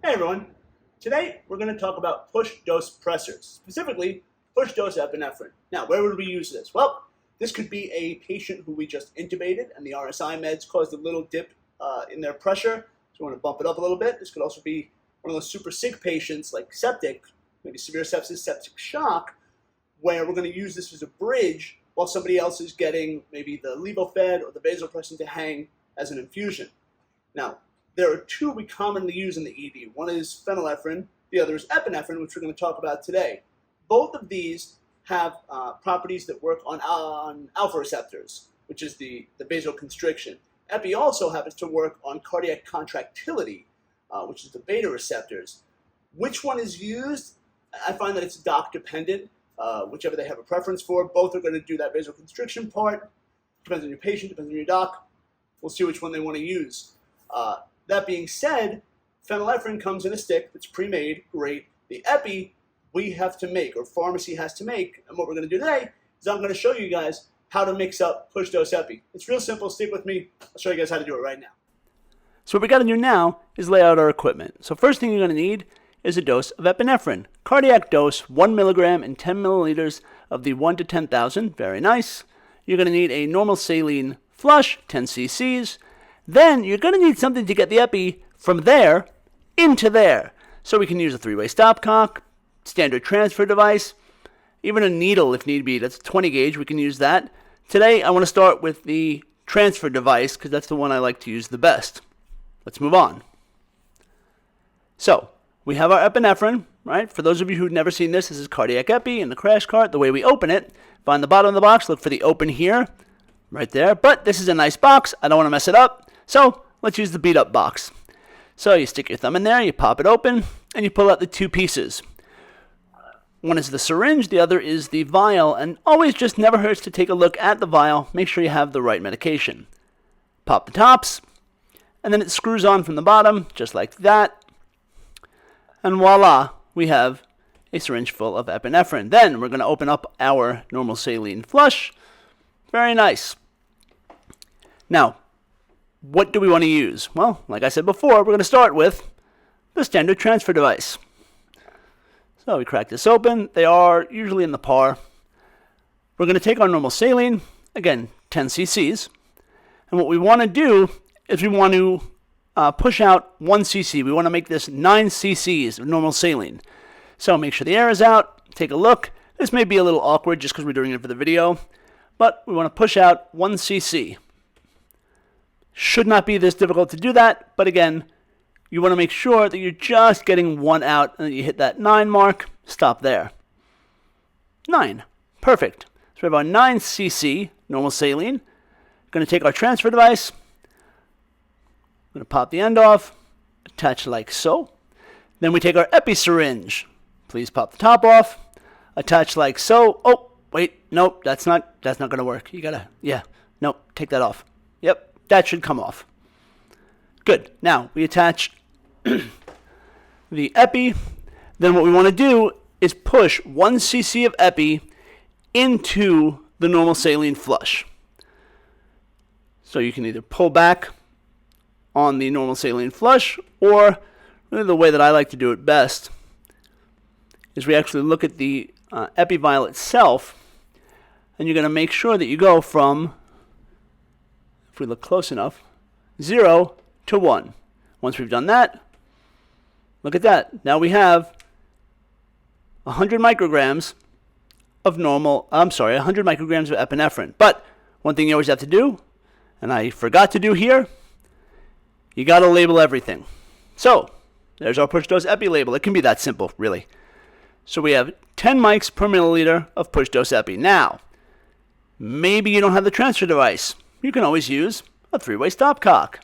Hey everyone, today we're going to talk about push-dose pressors, specifically push-dose epinephrine. Now, where would we use this? Well, this could be a patient who we just intubated and the RSI meds caused a little dip in their pressure, so we want to bump it up a little bit. This could also be one of those super sick patients like septic, maybe severe sepsis, septic shock, where we're going to use this as a bridge while somebody else is getting maybe the levofed or the vasopressin to hang as an infusion. Now, there are two we commonly use in the ED. One is phenylephrine, the other is epinephrine, which we're going to talk about today. Both of these have properties that work on alpha receptors, which is the vasoconstriction. Epi also happens to work on cardiac contractility, which is the beta receptors. Which one is used? I find that it's doc dependent, whichever they have a preference for. Both are going to do that vasoconstriction part. Depends on your patient, depends on your doc. We'll see which one they want to use. That being said, phenylephrine comes in a stick that's pre-made, great. The epi we have to make, or pharmacy has to make, and what we're going to do today is I'm going to show you guys how to mix up push-dose epi. It's real simple, stick with me. I'll show you guys how to do it right now. So what we got to do now is lay out our equipment. So first thing you're going to need is a dose of epinephrine. Cardiac dose, 1 milligram in 10 milliliters of the 1 to 10,000. Very nice. You're going to need a normal saline flush, 10 cc's. Then you're going to need something to get the epi from there into there. So we can use a 3-way stopcock, standard transfer device, even a needle if need be. That's a 20 gauge. We can use that. Today I want to start with the transfer device because that's the one I like to use the best. Let's move on. So we have our epinephrine, right? For those of you who've never seen this, this is cardiac epi in the crash cart. The way we open it, find the bottom of the box, look for the open here, right there. But this is a nice box. I don't want to mess it up. So let's use the beat up box. So you stick your thumb in there, you pop it open, and you pull out the two pieces. One is the syringe, the other is the vial, and always just never hurts to take a look at the vial, make sure you have the right medication. Pop the tops, and then it screws on from the bottom, just like that. And voila, we have a syringe full of epinephrine. Then we're going to open up our normal saline flush. Very nice. Now, what do we want to use? Well, like I said before, we're going to start with the standard transfer device. So we crack this open. They are usually in the par. We're going to take our normal saline, again, 10 cc's. And what we want to do is we want to push out 1 cc. We want to make this 9 cc's of normal saline. So make sure the air is out. Take a look. This may be a little awkward just because we're doing it for the video. But we want to push out 1 cc. Should not be this difficult to do that, but again, you want to make sure that you're just getting 1 out and that you hit that 9 mark, stop there. 9. Perfect. So we have our 9 cc normal saline. Going to take our transfer device. I'm going to pop the end off, attach like so. Then we take our epi syringe. Please pop the top off, attach like so. Oh, wait, nope, that's not going to work. You got to, nope, take that off. Yep. That should come off. Good. Now, we attach the epi. Then what we want to do is push 1 cc of epi into the normal saline flush. So you can either pull back on the normal saline flush, or really the way that I like to do it best is we actually look at the epi vial itself, and you're going to make sure that you go from, if we look close enough, 0 to 1. Once we've done that, look at that. Now we have 100 micrograms of 100 micrograms of epinephrine. But one thing you always have to do, and I forgot to do here, you got to label everything. So there's our push dose epi label. It can be that simple, really. So we have 10 mics per milliliter of push dose epi. Now, maybe you don't have the transfer device. You can always use a 3-way stopcock.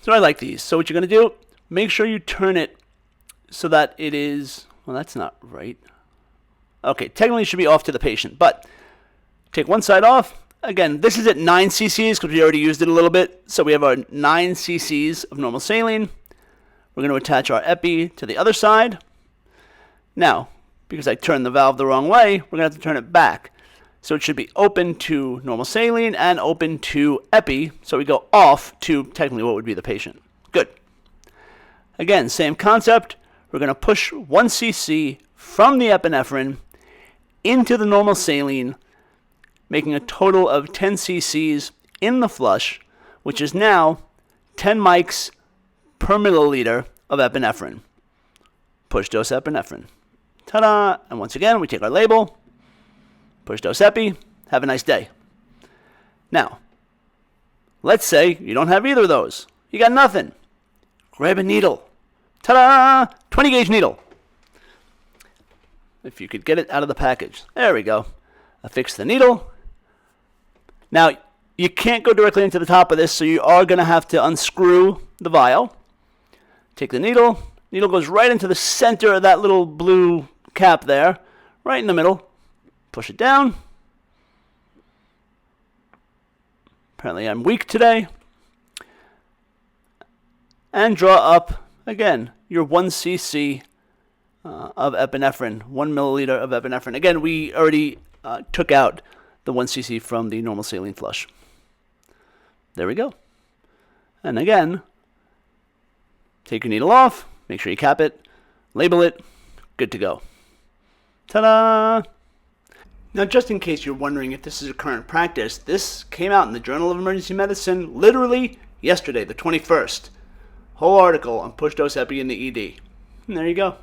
So I like these. So what you're going to do, make sure you turn it so that it is, well, that's not right. Okay, technically it should be off to the patient, but take one side off. Again, this is at 9 cc's because we already used it a little bit. So we have our 9 cc's of normal saline. We're going to attach our epi to the other side. Now, because I turned the valve the wrong way, we're going to have to turn it back. So it should be open to normal saline and open to epi. So we go off to technically what would be the patient. Good. Again, same concept. We're going to push 1 cc from the epinephrine into the normal saline, making a total of 10 cc's in the flush, which is now 10 mics per milliliter of epinephrine. Push dose epinephrine. Ta-da! And once again, we take our label, push dose epi, have a nice day. Now, let's say you don't have either of those. You got nothing. Grab a needle. Ta-da! 20 gauge needle. If you could get it out of the package. There we go. Affix the needle. Now, you can't go directly into the top of this, so you are going to have to unscrew the vial. Take the needle. Needle goes right into the center of that little blue cap there, right in the middle. Push it down. Apparently I'm weak today. And draw up, again, your 1 cc of epinephrine, 1 milliliter of epinephrine. Again, we already took out the 1 cc from the normal saline flush. There we go. And again, take your needle off, make sure you cap it, label it, good to go. Ta-da! Now, just in case you're wondering if this is a current practice, this came out in the Journal of Emergency Medicine literally yesterday, the 21st. Whole article on push dose epi in the ED. And there you go.